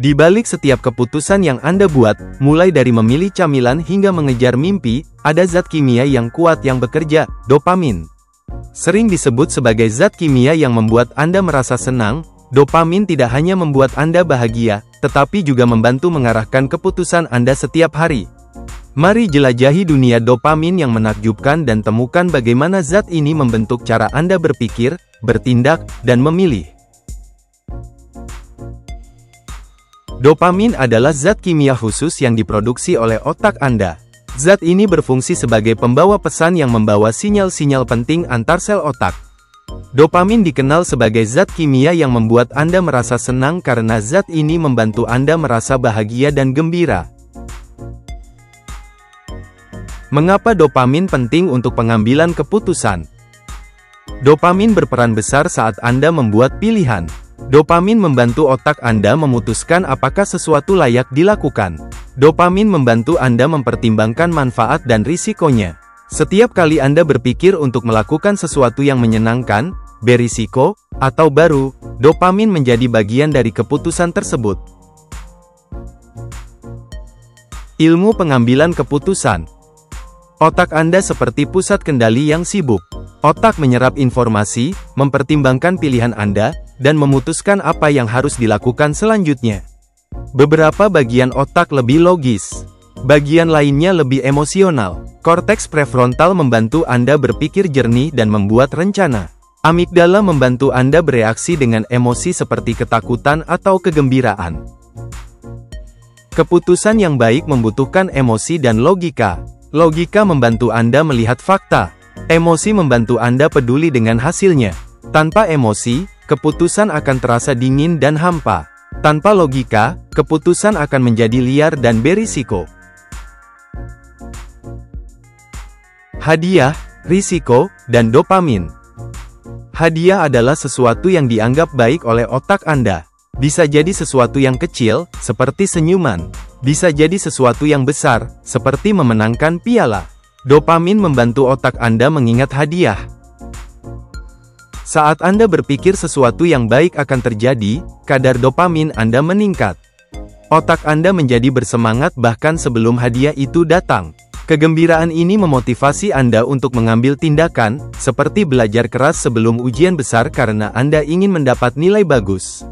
Di balik setiap keputusan yang Anda buat, mulai dari memilih camilan hingga mengejar mimpi, ada zat kimia yang kuat yang bekerja, dopamin. Sering disebut sebagai zat kimia yang membuat Anda merasa senang, dopamin tidak hanya membuat Anda bahagia, tetapi juga membantu mengarahkan keputusan Anda setiap hari. Mari jelajahi dunia dopamin yang menakjubkan dan temukan bagaimana zat ini membentuk cara Anda berpikir, bertindak, dan memilih. Dopamin adalah zat kimia khusus yang diproduksi oleh otak Anda. Zat ini berfungsi sebagai pembawa pesan yang membawa sinyal-sinyal penting antar sel otak. Dopamin dikenal sebagai zat kimia yang membuat Anda merasa senang karena zat ini membantu Anda merasa bahagia dan gembira. Mengapa dopamin penting untuk pengambilan keputusan? Dopamin berperan besar saat Anda membuat pilihan. Dopamin membantu otak Anda memutuskan apakah sesuatu layak dilakukan. Dopamin membantu Anda mempertimbangkan manfaat dan risikonya. Setiap kali Anda berpikir untuk melakukan sesuatu yang menyenangkan, berisiko, atau baru, dopamin menjadi bagian dari keputusan tersebut. Ilmu pengambilan keputusan. Otak Anda seperti pusat kendali yang sibuk. Otak menyerap informasi, mempertimbangkan pilihan Anda, dan memutuskan apa yang harus dilakukan selanjutnya. Beberapa bagian otak lebih logis. Bagian lainnya lebih emosional. Korteks prefrontal membantu Anda berpikir jernih dan membuat rencana. Amigdala membantu Anda bereaksi dengan emosi seperti ketakutan atau kegembiraan. Keputusan yang baik membutuhkan emosi dan logika. Logika membantu Anda melihat fakta. Emosi membantu Anda peduli dengan hasilnya. Tanpa emosi, keputusan akan terasa dingin dan hampa. Tanpa logika, keputusan akan menjadi liar dan berisiko. Hadiah, risiko, dan dopamin. Hadiah adalah sesuatu yang dianggap baik oleh otak Anda. Bisa jadi sesuatu yang kecil, seperti senyuman. Bisa jadi sesuatu yang besar, seperti memenangkan piala. Dopamin membantu otak Anda mengingat hadiah. Saat Anda berpikir sesuatu yang baik akan terjadi, kadar dopamin Anda meningkat. Otak Anda menjadi bersemangat bahkan sebelum hadiah itu datang. Kegembiraan ini memotivasi Anda untuk mengambil tindakan, seperti belajar keras sebelum ujian besar karena Anda ingin mendapat nilai bagus.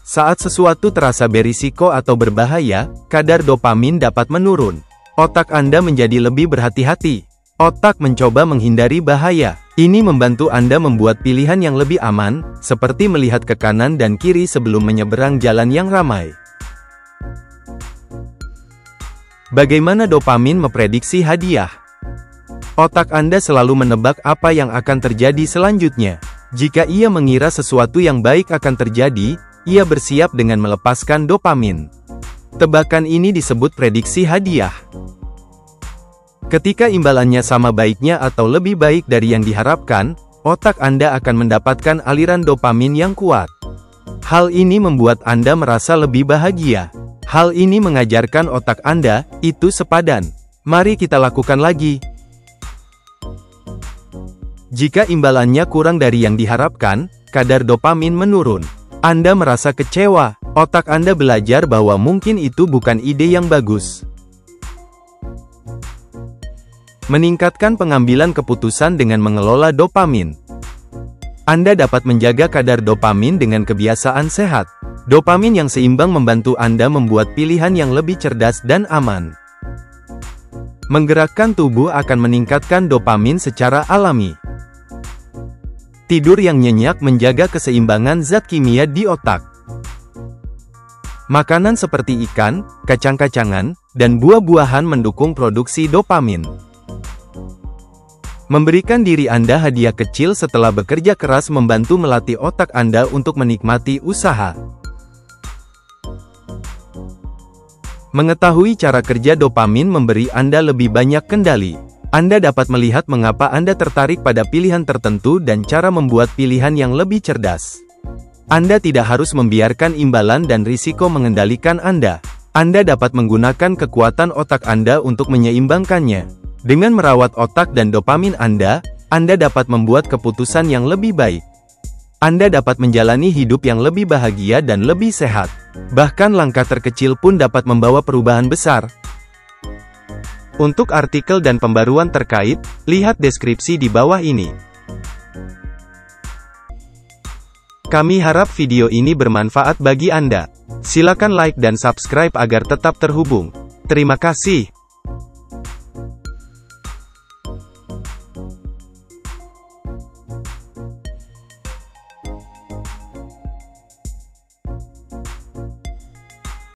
Saat sesuatu terasa berisiko atau berbahaya, kadar dopamin dapat menurun. Otak Anda menjadi lebih berhati-hati. Otak mencoba menghindari bahaya. Ini membantu Anda membuat pilihan yang lebih aman, seperti melihat ke kanan dan kiri sebelum menyeberang jalan yang ramai. Bagaimana dopamin memprediksi hadiah? Otak Anda selalu menebak apa yang akan terjadi selanjutnya. Jika ia mengira sesuatu yang baik akan terjadi, ia bersiap dengan melepaskan dopamin. Tebakan ini disebut prediksi hadiah. Ketika imbalannya sama baiknya atau lebih baik dari yang diharapkan, otak Anda akan mendapatkan aliran dopamin yang kuat. Hal ini membuat Anda merasa lebih bahagia. Hal ini mengajarkan otak Anda, itu sepadan. Mari kita lakukan lagi. Jika imbalannya kurang dari yang diharapkan, kadar dopamin menurun. Anda merasa kecewa. Otak Anda belajar bahwa mungkin itu bukan ide yang bagus. Meningkatkan pengambilan keputusan dengan mengelola dopamin. Anda dapat menjaga kadar dopamin dengan kebiasaan sehat. Dopamin yang seimbang membantu Anda membuat pilihan yang lebih cerdas dan aman. Menggerakkan tubuh akan meningkatkan dopamin secara alami. Tidur yang nyenyak menjaga keseimbangan zat kimia di otak. Makanan seperti ikan, kacang-kacangan, dan buah-buahan mendukung produksi dopamin. Memberikan diri Anda hadiah kecil setelah bekerja keras membantu melatih otak Anda untuk menikmati usaha. Mengetahui cara kerja dopamin memberi Anda lebih banyak kendali. Anda dapat melihat mengapa Anda tertarik pada pilihan tertentu dan cara membuat pilihan yang lebih cerdas. Anda tidak harus membiarkan imbalan dan risiko mengendalikan Anda. Anda dapat menggunakan kekuatan otak Anda untuk menyeimbangkannya. Dengan merawat otak dan dopamin Anda dapat membuat keputusan yang lebih baik. Anda dapat menjalani hidup yang lebih bahagia dan lebih sehat. Bahkan langkah terkecil pun dapat membawa perubahan besar. Untuk artikel dan pembaruan terkait, lihat deskripsi di bawah ini. Kami harap video ini bermanfaat bagi Anda. Silakan like dan subscribe agar tetap terhubung. Terima kasih.